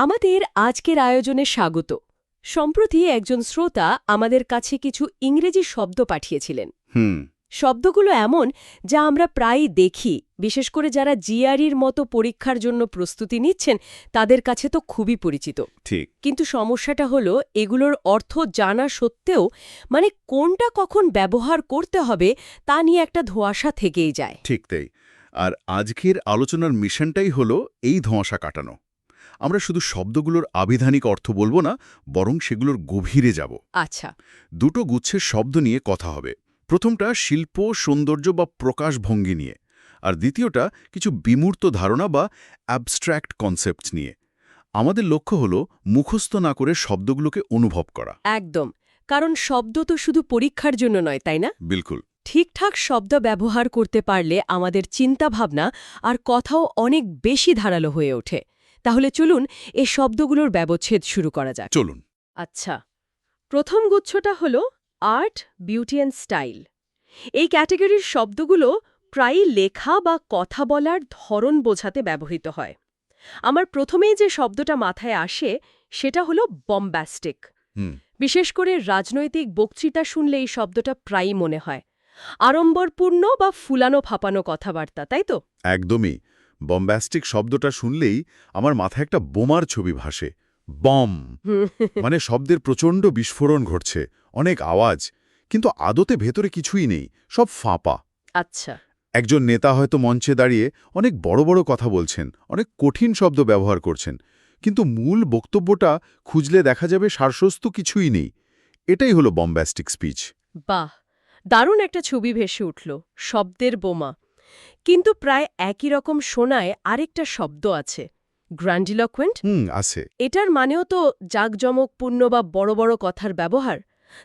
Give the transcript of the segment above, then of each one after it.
আমাদের আজকের আয়োজনে স্বাগত। সম্প্রতি একজন শ্রোতা আমাদের কাছে কিছু ইংরেজি শব্দ পাঠিয়েছিলেন। শব্দগুলো এমন যা আমরা প্রায়ই দেখি, বিশেষ করে যারা জিআরইর মতো পরীক্ষার জন্য প্রস্তুতি নিচ্ছেন তাদের কাছে তো খুবই পরিচিত। ঠিক। কিন্তু সমস্যাটা হলো এগুলোর অর্থ জানা সত্ত্বেও কোনটা কখন ব্যবহার করতে হবে তা নিয়ে একটা ধোঁয়াশা থেকেই যায়। ঠিক তাই। আর আজকের আলোচনার মিশনটাই হলো এই ধোঁয়াশা কাটানো। আমরা শুধু শব্দগুলোর আবিধানিক অর্থ বলবো না, বরং সেগুলোর গভীরে যাব। আচ্ছা। দুটো গুচ্ছের শব্দ নিয়ে কথা হবে। প্রথমটা শিল্প, সৌন্দর্য বা প্রকাশভঙ্গি নিয়ে, আর দ্বিতীয়টা কিছু বিমূর্ত ধারণা বা অ্যাবস্ট্র্যাক্ট কনসেপ্ট নিয়ে। আমাদের লক্ষ্য হলো মুখস্থ না করে শব্দগুলোকে অনুভব করা। একদম। কারণ শব্দ তো শুধু পরীক্ষার জন্য নয়, তাই না? বিলকুল। ঠিকঠাক শব্দ ব্যবহার করতে পারলে আমাদের চিন্তাভাবনা আর কথাও অনেক বেশি ধারালো হয়ে ওঠে। তাহলে চলুন এই শব্দগুলোর ব্যবচ্ছেদ শুরু করা যাক। চলুন। আচ্ছা, প্রথম গুচ্ছটা হল আর্ট, বিউটি অ্যান্ড স্টাইল। এই ক্যাটেগরির শব্দগুলো প্রায়ই লেখা বা কথা বলার ধরন বোঝাতে ব্যবহৃত হয়। আমার প্রথমেই যে শব্দটা মাথায় আসে সেটা হলো বম্বাস্টিক। বিশেষ করে রাজনৈতিক বক্তৃতা শুনলে এই শব্দটা প্রায়ই মনে হয় আড়ম্বরপূর্ণ বা ফুলানো ফাপানো কথাবার্তা, তাই তো? একদমই। বম্বাস্টিক শব্দটা শুনলেই আমার মাথায় একটা বোমার ছবি ভাসে। বম মানে শব্দের প্রচণ্ড বিস্ফোরণ ঘটছে, অনেক আওয়াজ, কিন্তু আদতে ভেতরে কিছুই নেই, সব ফাঁপা। আচ্ছা। একজন নেতা হয়তো মঞ্চে দাঁড়িয়ে অনেক বড় বড় কথা বলছেন, অনেক কঠিন শব্দ ব্যবহার করছেন, কিন্তু মূল বক্তব্যটা খুঁজলে দেখা যাবে সারসস্তু কিছুই নেই। এটাই হলো বম্বাস্টিক স্পিচ। বাহ, দারুণ একটা ছবি ভেসে উঠল, শব্দের বোমা। কিন্তু প্রায় একই রকম শোনায় আরেকটা শব্দ আছে, গ্র্যান্ডিলকুয়েন্ট। আছে। এটার মানেও তো জাঁকজমকপূর্ণ বা বড় বড় কথার ব্যবহার।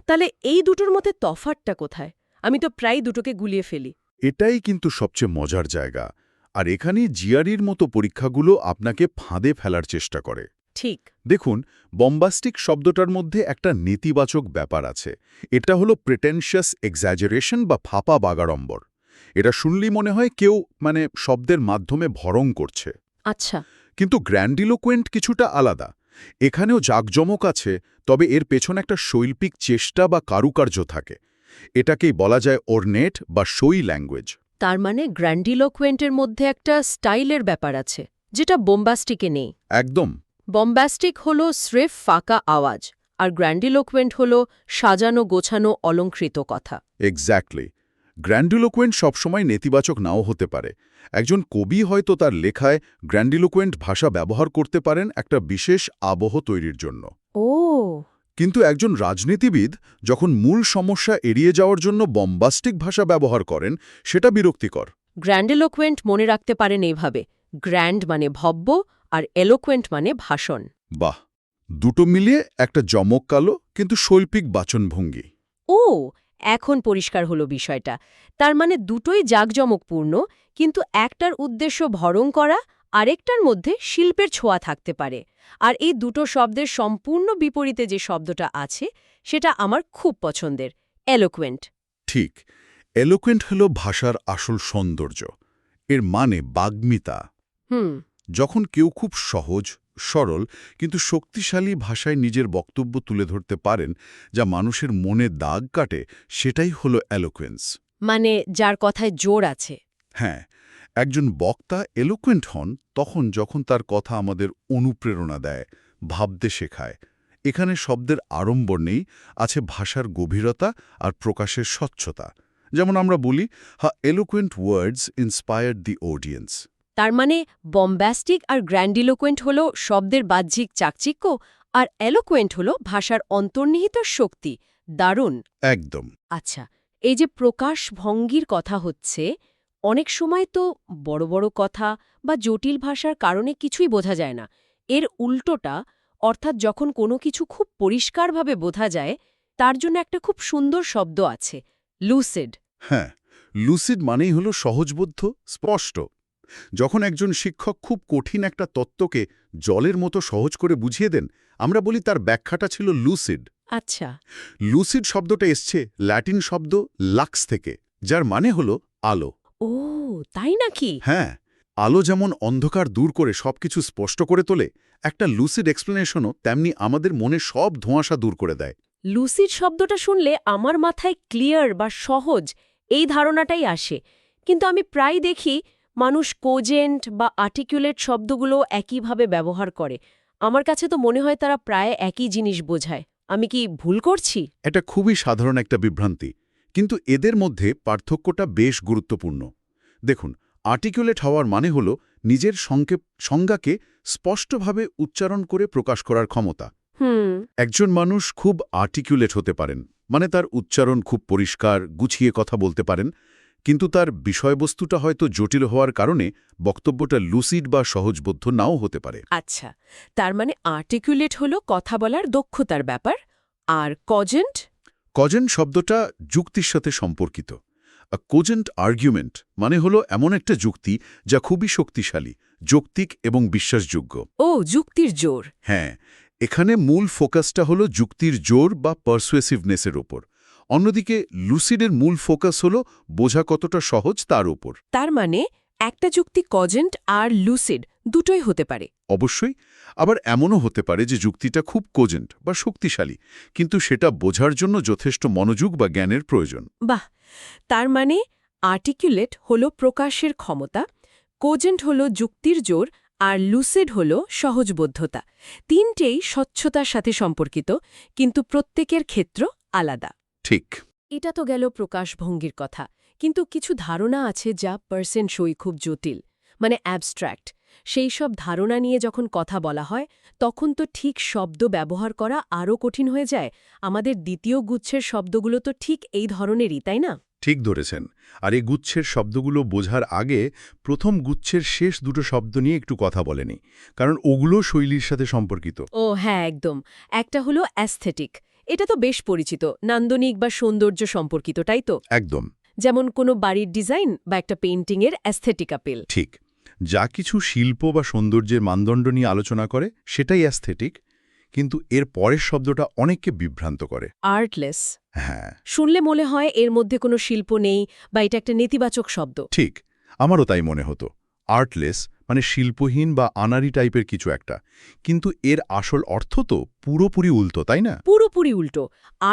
তাহলে এই দুটোর মধ্যে তফাৎটা কোথায়? আমি তো প্রায় দুটোকে গুলিয়ে ফেলি। এটাই কিন্তু সবচেয়ে মজার জায়গা। আর এখানে জিআরইর মতো পরীক্ষাগুলো আপনাকে ফাঁদে ফেলার চেষ্টা করে। ঠিক। দেখুন, বম্বাস্টিক শব্দটার মধ্যে একটা নেতিবাচক ব্যাপার আছে। এটা হলো প্রিটেনশিয়াস এক্সাজারেশন বা ফাঁপা বাগাড়ম্বর। এটা শুনলেই মনে হয় কেউ শব্দের মাধ্যমে ভরং করছে। আচ্ছা। কিন্তু গ্র্যান্ডিলোকুয়েন্ট কিছুটা আলাদা। এখানেও জাঁকজমক আছে, তবে এর পেছনে একটা শৈল্পিক চেষ্টা বা কারুকার্য থাকে। এটাকেই বলা যায় অর্নেট বা শৈ ল্যাঙ্গুয়েজ। তার মানে গ্র্যান্ডিলোকুয়েন্টের মধ্যে একটা স্টাইলের ব্যাপার আছে, যেটা বোম্বাস্টিকে নেই। একদম। বম্বাস্টিক হল স্রেফ ফাঁকা আওয়াজ, আর গ্র্যান্ডিলোকুয়েন্ট হল সাজানো গোছানো অলংকৃত কথা। এক্স্যাক্টলি। গ্র্যান্ডিলোকুয়েন্ট সবসময় নেতিবাচক নাও হতে পারে। একজন কবি হয়তো তার লেখায় গ্র্যান্ডিলোকুয়েন্ট ভাষা ব্যবহার করতে পারেন একটা বিশেষ আবহ তৈরির জন্য। ও। কিন্তু একজন রাজনীতিবিদ যখন মূল সমস্যা এড়িয়ে যাওয়ার জন্য বম্বাস্টিক ভাষা ব্যবহার করেন, সেটা বিরক্তিকর। গ্র্যান্ডিলোকুয়েন্ট মনে রাখতে পারেন এইভাবে, গ্র্যান্ড মানে ভব্য আর এলোকুয়েন্ট মানে ভাষণ। বাহ, দুটো মিলিয়ে একটা জমকালো কিন্তু শৈল্পিক বাচনভঙ্গি। ও, এখন পরিষ্কার হলো বিষয়টা। তার মানে দুটোই জাঁকজমকপূর্ণ, কিন্তু একটার উদ্দেশ্য ভরং করা, আরেকটার মধ্যে শিল্পের ছোঁয়া থাকতে পারে। আর এই দুটো শব্দের সম্পূর্ণ বিপরীতে যে শব্দটা আছে সেটা আমার খুব পছন্দের, এলোকুয়েন্ট। ঠিক। এলোকুয়েন্ট হলো ভাষার আসল সৌন্দর্য। এর মানে বাগ্মিতা। যখন কেউ খুব সহজ, সরল কিন্তু শক্তিশালী ভাষায় নিজের বক্তব্য তুলে ধরতে পারেন, যা মানুষের মনে দাগ কাটে, সেটাই হলো এলোকুয়েন্স। মানে যার কথায় জোর আছে। হ্যাঁ, একজন বক্তা এলোকুয়েন্ট হন যখন তার কথা আমাদের অনুপ্রেরণা দেয়, ভাবতে শেখায়। এখানে শব্দের আড়ম্বর নেই, আছে ভাষার গভীরতা আর প্রকাশের স্বচ্ছতা। যেমন আমরা বলি, এলোকুয়েন্ট ওয়ার্ডস ইন্সপায়ার্ড দি অডিয়েন্স। তার মানে বম্বাস্টিক আর গ্র্যান্ডিলোকুয়েন্ট হল শব্দের বাহ্যিক চাকচিক্য, আর এলোকুয়েন্ট হল ভাষার অন্তর্নিহিত শক্তি। দারুণ। একদম। আচ্ছা, এই যে প্রকাশ ভঙ্গির কথা হচ্ছে, অনেক সময় তো বড় বড় কথা বা জটিল ভাষার কারণে কিছুই বোঝা যায় না। এর উল্টোটা, অর্থাৎ যখন কোনো কিছু খুব পরিষ্কারভাবে বোঝা যায়, তার জন্য একটা খুব সুন্দর শব্দ আছে, লুসিড। হ্যাঁ, লুসিড মানেই হলো সহজবোধ্য, স্পষ্ট। যখন একজন শিক্ষক খুব কঠিন একটা তত্ত্বকে জলের মতো সহজ করে বুঝিয়ে দেন, আমরা বলি তার ব্যাখ্যাটা ছিল লুসিড। আচ্ছা। লুসিড শব্দটা এসছে ল্যাটিন শব্দ লাক্স থেকে, যার মানে হলো আলো। ও, তাই নাকি? হ্যাঁ, আলো যেমন অন্ধকার দূর করে সবকিছু স্পষ্ট করে তোলে, একটা লুসিড এক্সপ্লেনেশনও তেমনি আমাদের মনে সব ধোঁয়াশা দূর করে দেয়। লুসিড শব্দটা শুনলে আমার মাথায় ক্লিয়ার বা সহজ এই ধারণাটাই আসে, কিন্তু আমি প্রায় দেখি মানুষ কোজেন্ট বা আর্টিকুলেট শব্দগুলো একইভাবে ব্যবহার করে। আমার কাছে তো মনে হয় তারা প্রায় একই জিনিস বোঝায়। আমি কি ভুল করছি? এটা খুবই সাধারণ একটা বিভ্রান্তি, কিন্তু এদের মধ্যে পার্থক্যটা বেশ গুরুত্বপূর্ণ। দেখুন, আর্টিকুলেট হওয়ার মানে হল নিজের সংজ্ঞাকে স্পষ্টভাবে উচ্চারণ করে প্রকাশ করার ক্ষমতা। একজন মানুষ খুব আর্টিকুলেট হতে পারেন, মানে তার উচ্চারণ খুব পরিষ্কার, গুছিয়ে কথা বলতে পারেন, কিন্তু তার বিষয়বস্তুটা হয়তো জটিল হওয়ার কারণে বক্তব্যটা লুসিড বা সহজবোধ্য নাও হতে পারে। আচ্ছা, তার মানে আর্টিকুলেট হলো কথা বলার দক্ষতার ব্যাপার, আর কজেন্ট? কজেন্ট শব্দটা যুক্তির সাথে সম্পর্কিত। কোজেন্ট আর্গুমেন্ট মানে হলো এমন একটা যুক্তি যা খুবই শক্তিশালী, যৌক্তিক এবং বিশ্বাসযোগ্য। ও, যুক্তির জোর। হ্যাঁ, এখানে মূল ফোকাসটা হলো যুক্তির জোর বা পারসুয়েসিভনেসের ওপর। অন্যদিকে লুসিডের মূল ফোকাস হলো বোঝা কতটা সহজ তার উপর। তার মানে একটা যুক্তি কজেন্ট আর লুসিড দুটোই হতে পারে। অবশ্যই। আবার এমনও হতে পারে যে যুক্তিটা খুব কোজেন্ট বা শক্তিশালী, কিন্তু সেটা বোঝার জন্য যথেষ্ট মনোযোগ বা জ্ঞানের প্রয়োজন। বাহ, তার মানে আর্টিকুলেট হলো প্রকাশের ক্ষমতা, কোজেন্ট হলো যুক্তির জোর, আর লুসিড হলো সহজবোধ্যতা। তিনটেই স্বচ্ছতার সাথে সম্পর্কিত, কিন্তু প্রত্যেকের ক্ষেত্র আলাদা। ঠিক। এটা তো গেল প্রকাশভঙ্গির কথা, কিন্তু কিছু ধারণা আছে যা পার্সেন্টসই খুব জটিল, মানে অ্যাবস্ট্র্যাক্ট। সেই সব ধারণা নিয়ে যখন কথা বলা হয় তখন তো ঠিক শব্দ ব্যবহার করা আরও কঠিন হয়ে যায়। আমাদের দ্বিতীয় গুচ্ছের শব্দগুলো তো ঠিক এই ধরনেরই, তাই না? ঠিক ধরেছেন। আর এই গুচ্ছের শব্দগুলো বোঝার আগে প্রথম গুচ্ছের শেষ দুটো শব্দ নিয়ে একটু কথা বলেনি, কারণ ওগুলো শৈলীর সাথে সম্পর্কিত। ও হ্যাঁ, একদম। একটা হলো অ্যাস্থেটিক। এটা তো বেশ পরিচিত, নান্দনিক বা সৌন্দর্য সম্পর্কিত, তাই তো? একদম যেমন কোনো বাড়ির ডিজাইন বা একটা পেইন্টিংয়ের অ্যাস্থেটিক আপিল। ঠিক। যা কিছু শিল্প বা সৌন্দর্যের মানদণ্ড নিয়ে আলোচনা করে সেটাই অ্যাস্থেটিক, কিন্তু এর পরের শব্দটা অনেককে বিভ্রান্ত করে। আর্টলেস। হ্যাঁ, শুনলে মনে হয় এর মধ্যে কোনো শিল্প নেই বা এটা একটা নেতিবাচক শব্দ। ঠিক। আমারও তাই মনে হতো। আর্টলেস মানে শিল্পহীন বা আনাড়ি টাইপের কিছু একটা, কিন্তু এর আসল অর্থ তো পুরোপুরি উল্টো, তাই না? পুরোপুরি উল্টো।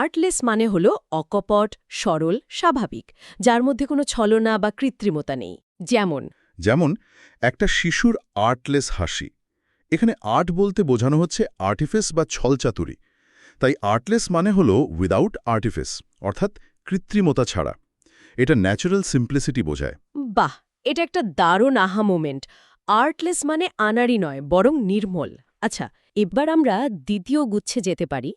আর্টলেস মানে হলো অকপট, সরল, স্বাভাবিক, যার মধ্যে কোনো ছলনা বা কৃত্রিমতা নেই। যেমন একটা শিশুর আর্টলেস হাসি। এখানে আর্ট বলতে বোঝানো হচ্ছে আর্টিফিস বা ছলচাতুরি। তাই আর্টলেস মানে হলো উইদাউট আর্টিফিস, অর্থাৎ কৃত্রিমতা ছাড়া। এটা ন্যাচারাল সিম্পলিসিটি বোঝায়। বাহ, এটা একটা দারুণ আহা মোমেন্ট। আর্টলেস মানে আনাড়ি নয়, বরং নির্মল। আচ্ছা, এবার আমরা দ্বিতীয় গুচ্ছে যেতে পারি,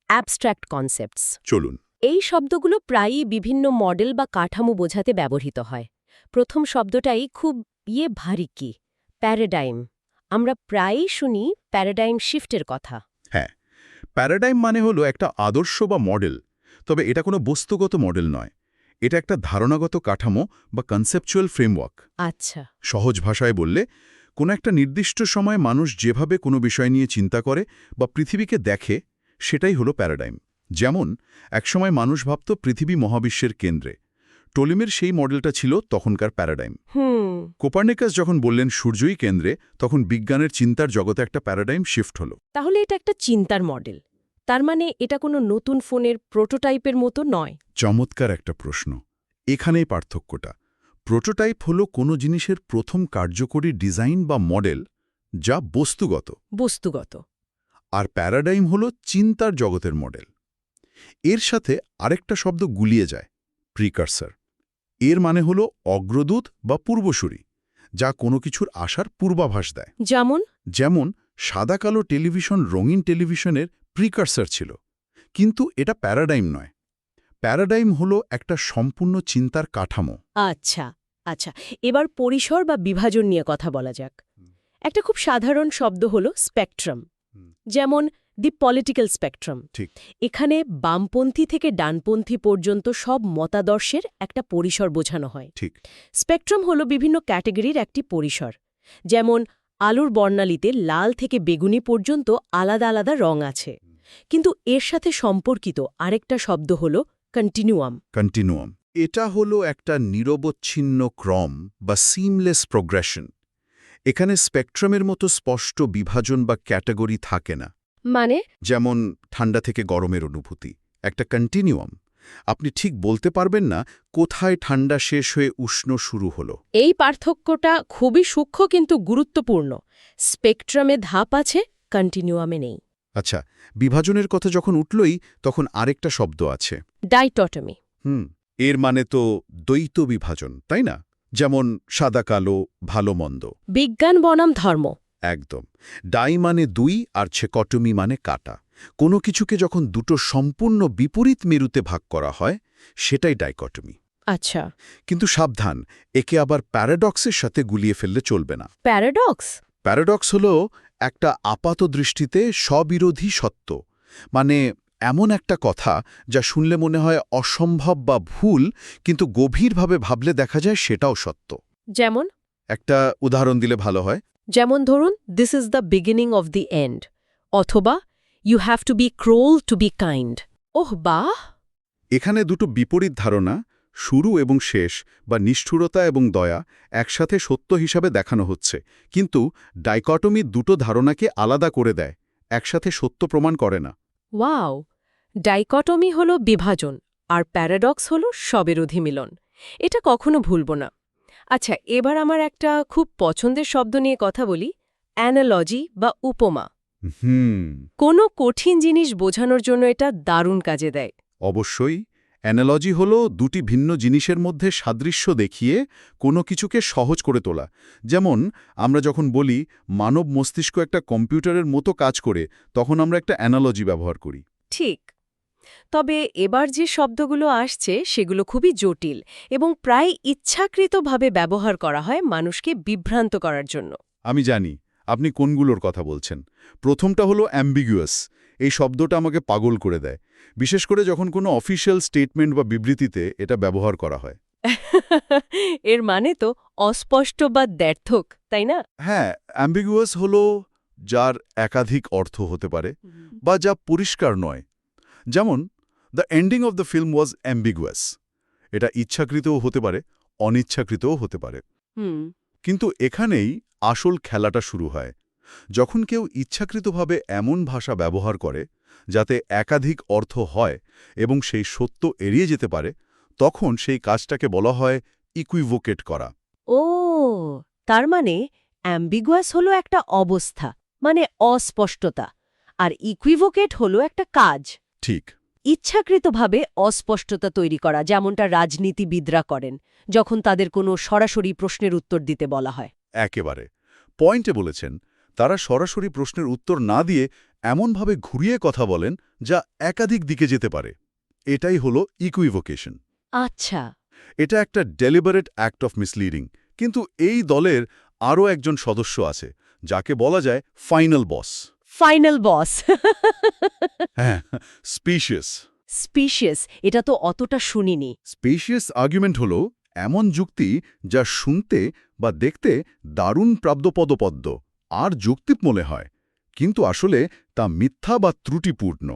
অ্যাবস্ট্র্যাক্ট কনসেপ্টস। চলুন। এই শব্দগুলো প্রায়ই বিভিন্ন মডেল বা কাঠামো বোঝাতে ব্যবহৃত হয়। প্রথম শব্দটাই খুব ভারী, কি প্যারাডাইম। আমরা প্রায়ই শুনি প্যারাডাইম শিফটের কথা। হ্যাঁ, প্যারাডাইম মানে হলো একটা আদর্শ বা মডেল, তবে এটা কোনো বস্তুগত মডেল নয়। এটা একটা ধারণাগত কাঠামো বা কনসেপচুয়াল ফ্রেমওয়ার্ক। আচ্ছা। সহজ ভাষায় বললে, কোনো একটা নির্দিষ্ট সময় মানুষ যেভাবে কোনো বিষয় নিয়ে চিন্তা করে বা পৃথিবীকে দেখে, সেটাই হলো প্যারাডাইম। যেমন একসময় মানুষ ভাবত পৃথিবী মহাবিশ্বের কেন্দ্রে। টলিমের সেই মডেলটা ছিল তখনকার প্যারাডাইম। কোপার্নিকাস যখন বললেন সূর্যই কেন্দ্রে, তখন বিজ্ঞানের চিন্তার জগতে একটা প্যারাডাইম শিফট হলো। তাহলে এটা একটা চিন্তার মডেল। তার মানে এটা কোনো নতুন ফোনের প্রোটোটাইপের মতো নয়। চমৎকার একটা প্রশ্ন। এখানেই পার্থক্যটা। প্রোটোটাইপ হলো কোনো জিনিসের প্রথম কার্যকরী ডিজাইন বা মডেল, যা বস্তুগত। আর প্যারাডাইম হলো চিন্তার জগতের মডেল। এর সাথে আরেকটা শব্দ গুলিয়ে যায়, প্রিকার্সার। এর মানে হলো অগ্রদূত বা পূর্বসূরি, যা কোনো কিছুর আসার পূর্বাভাস দেয়। যেমন সাদা-কালো টেলিভিশন রঙিন টেলিভিশনের প্রিকার্সার ছিল, কিন্তু এটা প্যারাডাইম নয়। প্যারাডাইম হলো একটা সম্পূর্ণ চিন্তার কাঠামো। আচ্ছা, এবার পরিসর বা বিভাজন নিয়ে কথা বলা যাক। একটা খুব সাধারণ শব্দ হলো স্পেকট্রাম। যেমন দি পলিটিক্যাল স্পেকট্রাম। ঠিক। এখানে বামপন্থী থেকে ডানপন্থী পর্যন্ত সব মতাদর্শের একটা পরিসর বোঝানো হয়। ঠিক। স্পেকট্রাম হলো বিভিন্ন ক্যাটেগরির একটি পরিসর। যেমন আলুর বর্ণালীতে লাল থেকে বেগুনি পর্যন্ত আলাদা আলাদা রং আছে। কিন্তু এর সাথে সম্পর্কিত আরেকটা শব্দ হলো কন্টিনিউয়াম। এটা হলো একটা নিরবচ্ছিন্ন ক্রম বা সিমলেস প্রোগ্রেশন। এখানে স্পেকট্রামের মতো স্পষ্ট বিভাজন বা ক্যাটাগরি থাকে না। মানে যেমন ঠান্ডা থেকে গরমের অনুভূতি, একটা কন্টিনিউয়াম। আপনি ঠিক বলতে পারবেন না কোথায় ঠান্ডা শেষ হয়ে উষ্ণ শুরু হলো। এই পার্থক্যটা খুবই সূক্ষ্ম কিন্তু গুরুত্বপূর্ণ। স্পেকট্রামে ধাপ আছে, কন্টিনিউয়ামে নেই। আচ্ছা, বিভাজনের কথা যখন উঠলই তখন আরেকটা শব্দ আছে। ডাইটটমি। এর মানে তো দ্বৈত বিভাজন, তাই না? যেমন সাদা কালো, ভালো মন্দ। বিজ্ঞান বনাম ধর্ম। একদম। ডাই মানে দুই আর ছেকটমি মানে কাটা। কোনো কিছুকে যখন দুটো সম্পূর্ণ বিপরীত মেরুতে ভাগ করা হয় সেটাই ডাইকটমি। আচ্ছা, কিন্তু সাবধান, একে আবার প্যারাডক্সের সাথে গুলিয়ে ফেললে চলবে না। প্যারাডক্স? প্যারাডক্স হলো একটা আপাত দৃষ্টিতে স্ববিরোধী সত্য, মানে এমন একটা কথা যা শুনলে মনে হয় অসম্ভব বা ভুল, কিন্তু গভীরভাবে ভাবলে দেখা যায় সেটাও সত্য। যেমন? একটা উদাহরণ দিলে ভালো হয়। যেমন ধরুন, this is the beginning of the end, অথবা you have to be cruel to be kind. ওহ বাহ! এখানে দুটো বিপরীত ধারণা, শুরু এবং শেষ বা নিষ্ঠুরতা এবং দয়া, একসাথে সত্য হিসাবে দেখানো হচ্ছে, কিন্তু ডাইকটমি দুটো ধারণাকে আলাদা করে দেয়, একসাথে সত্য প্রমাণ করে না। ওয়াও! ডাইকটমি হলো বিভাজন, আর প্যারাডক্স হলো স্ববিরোধী মিলন। এটা কখনো ভুলব না। আচ্ছা, এবার আমার একটা খুব পছন্দের শব্দ নিয়ে কথা বলি, অ্যানালজি বা উপমা। হুম, কোনো কঠিন জিনিস বোঝানোর জন্য এটা দারুণ কাজে দেয়। অবশ্যই। অ্যানালজি হলো দুটি ভিন্ন জিনিসের মধ্যে সাদৃশ্য দেখিয়ে কোনো কিছুকে সহজ করে তোলা। যেমন আমরা যখন বলি মানব মস্তিষ্ক একটা কম্পিউটারের মতো কাজ করে, তখন আমরা একটা অ্যানালজি ব্যবহার করি। ঠিক। তবে এবার যে শব্দগুলো আসছে সেগুলো খুবই জটিল এবং প্রায় ইচ্ছাকৃতভাবে ব্যবহার করা হয় মানুষকে বিভ্রান্ত করার জন্য। আমি জানি আপনি কোনগুলোর কথা বলছেন। প্রথমটা হলো অ্যাম্বিগুয়াস। এই শব্দটা আমাকে পাগল করে দেয়, বিশেষ করে যখন কোনো অফিসিয়াল স্টেটমেন্ট বা বিবৃতিতে এটা ব্যবহার করা হয়। এর মানে তো অস্পষ্ট বা দ্ব্যর্থক, তাই না? হ্যাঁ, অ্যাম্বিগুয়াস হলো যার একাধিক অর্থ হতে পারে বা যা পরিষ্কার নয়। যেমন the ending of the film was ambiguous. এটা ইচ্ছাকৃতও হতে পারে, অনিচ্ছাকৃতও হতে পারে। হুম। কিন্তু এখানেই আসল খেলাটা শুরু হয়। যখন কেউ ইচ্ছাকৃতভাবে এমন ভাষা ব্যবহার করে যাতে একাধিক অর্থ হয় এবং সেই সত্য এড়িয়ে যেতে পারে, তখন সেই কাজটাকে বলা হয় ইকুইভোকেট করা। ও, তার মানে অ্যাম্বিগুয়াস হলো একটা অবস্থা, মানে অস্পষ্টতা, আর ইকুইভোকেট হলো একটা কাজ, ঠিক। ইচ্ছাকৃতভাবে অস্পষ্টতা তৈরি করা, যেমনটা রাজনীতিবিদরা করেন যখন তাদের কোনো সরাসরি প্রশ্নের উত্তর দিতে বলা হয়। একেবারে পয়েন্টে বলেছেন। তারা সরাসরি প্রশ্নের উত্তর না দিয়ে এমনভাবে ঘুরিয়ে কথা বলেন যা একাধিক দিকে যেতে পারে। এটাই হলো ইকুইভোকেশন। আচ্ছা। এটা একটা ডেলিবারেট অ্যাক্ট অফ মিসলিডিং। কিন্তু এই দলের আরও একজন সদস্য আছে যাকে বলা যায় ফাইনাল বস। ফাইনাল বস। হ্যাঁ, স্পিশিয়াস। স্পিশিয়াস, এটা তো অতটা শুনিনি। স্পেশিয়াস আর্গুমেন্ট হল এমন যুক্তি যা শুনতে বা দেখতে দারুণ প্রাপ্তপদপদ্য আর যৌক্তিক মনে হয়, কিন্তু আসলে তা মিথ্যা বা ত্রুটিপূর্ণ।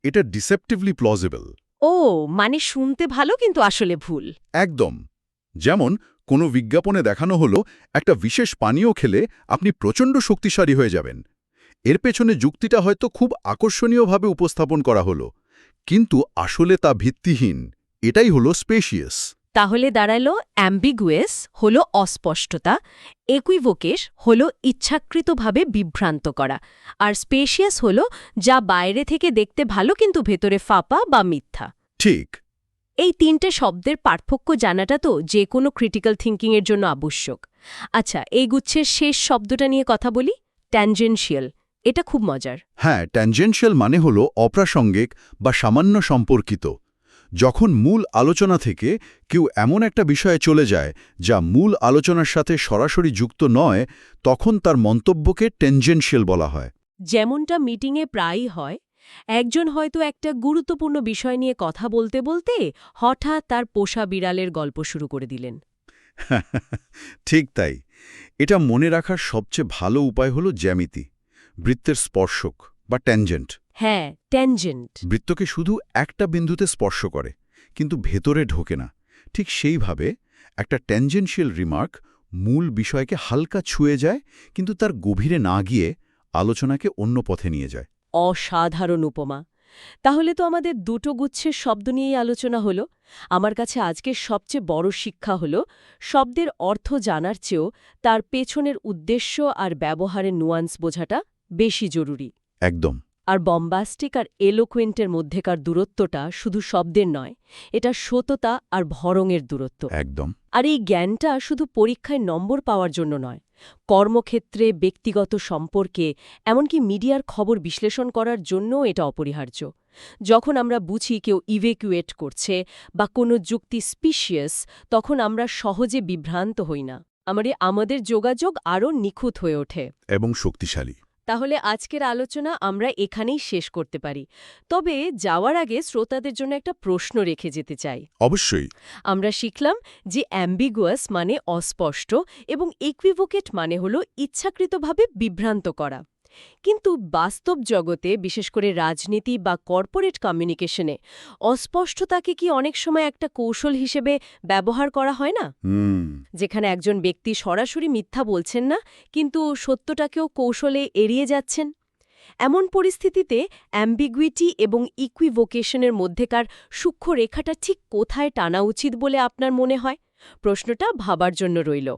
এটা ডিসেপটিভলি প্লজিবল। ও, মানে শুনতে ভালো কিন্তু আসলে ভুল। একদম। যেমন কোনো বিজ্ঞাপনে দেখানো হলো একটা বিশেষ পানীয় খেলে আপনি প্রচণ্ড শক্তিশালী হয়ে যাবেন। এর পেছনে যুক্তিটা হয়তো খুব আকর্ষণীয়ভাবে উপস্থাপন করা হলো, কিন্তু আসলে তা ভিত্তিহীন। এটাই হলো স্পেশিয়াস। তাহলে দাঁড়ালো অ্যাম্বিগুয়াস হলো অস্পষ্টতা, একুইভোকেশ হলো ইচ্ছাকৃতভাবে বিভ্রান্ত করা, আর স্পেশিয়াস হলো যা বাইরে থেকে দেখতে ভালো কিন্তু ভেতরে ফাঁপা বা মিথ্যা। ঠিক। এই তিনটে শব্দের পার্থক্য জানাটা তো যে কোনো ক্রিটিক্যাল থিঙ্কিংয়ের জন্য আবশ্যক। আচ্ছা, এই গুচ্ছের শেষ শব্দটা নিয়ে কথা বলি, ট্যানজেনশিয়াল। এটা খুব মজার। হ্যাঁ, ট্যানজেনশিয়াল মানে হলো অপ্রাসঙ্গিক বা সামান্য সম্পর্কিত। যখন মূল আলোচনা থেকে কেউ এমন একটা বিষয়ে চলে যায় যা মূল আলোচনার সাথে সরাসরি যুক্ত নয়, তখন তার মন্তব্যকে ট্যানজেনশিয়াল বলা হয়। যেমনটা মিটিংয়ে প্রায়ই হয়, একজন হয়তো একটা গুরুত্বপূর্ণ বিষয় নিয়ে কথা বলতে বলতে হঠাৎ তার পোষা বিড়ালের গল্প শুরু করে দিলেন। ঠিক তাই। এটা মনে রাখার সবচেয়ে ভালো উপায় হলো জ্যামিতি, বৃত্তের স্পর্শক বা ট্যানজেন্ট। হ্যাঁ, ট্যানজেন্ট। বৃত্তকে শুধু একটা বিন্দুতে স্পর্শ করে, কিন্তু ভেতরে ঢোকে না। ঠিক সেইভাবে একটা ট্যানজেনশিয়াল রিমার্ক মূল বিষয়কে হালকা ছুঁয়ে যায় কিন্তু তার গভীরে না গিয়ে আলোচনাকে অন্য পথে নিয়ে যায়। অসাধারণ উপমা। তাহলে তো আমাদের দুটো গুচ্ছের শব্দ নিয়েই আলোচনা হলো। আমার কাছে আজকের সবচেয়ে বড় শিক্ষা হলো শব্দের অর্থ জানার চেয়েও তার পেছনের উদ্দেশ্য আর ব্যবহারের নুয়ান্স বোঝাটা বেশি জরুরি। একদম। আর বম্বাস্টিক আর এলোকুয়েন্টের মধ্যেকার দূরত্বটা শুধু শব্দের নয়, এটা সততা আর ভরঙের দূরত্ব। একদম। আর এই জ্ঞানটা শুধু পরীক্ষায় নম্বর পাওয়ার জন্য নয়, কর্মক্ষেত্রে, ব্যক্তিগত সম্পর্কে, এমনকি মিডিয়ার খবর বিশ্লেষণ করার জন্যও এটা অপরিহার্য। যখন আমরা বুঝি কেউ ইভ্যাকুয়েট করছে বা কোনো যুক্তি স্পিশিয়াস, তখন আমরা সহজে বিভ্রান্ত হই না। আমাদের যোগাযোগ আরও নিখুঁত হয়ে ওঠে এবং শক্তিশালী। তাহলে আজকের আলোচনা আমরা এখানেই শেষ করতে পারি। তবে যাওয়ার আগে শ্রোতাদের জন্য একটা প্রশ্ন রেখে যেতে চাই। অবশ্যই। আমরা শিখলাম যে অ্যাম্বিগুয়াস মানে অস্পষ্ট এবং ইকুইভোকেট মানে হলো ইচ্ছাকৃতভাবে বিভ্রান্ত করা। কিন্তু বাস্তব জগতে, বিশেষ করে রাজনীতি বা কর্পোরেট কমিউনিকেশনে, অস্পষ্টতাকে কি অনেক সময় একটা কৌশল হিসেবে ব্যবহার করা হয় না? যেখানে একজন ব্যক্তি সরাসরি মিথ্যা বলছেন না, কিন্তু সত্যটাকেও কৌশলে এড়িয়ে যাচ্ছেন। এমন পরিস্থিতিতে অ্যাম্বিগুইটি এবং ইকুইভোকেশনের মধ্যেকার সূক্ষ্ম রেখাটা ঠিক কোথায় টানা উচিত বলে আপনার মনে হয়? প্রশ্নটা ভাবার জন্য রইল।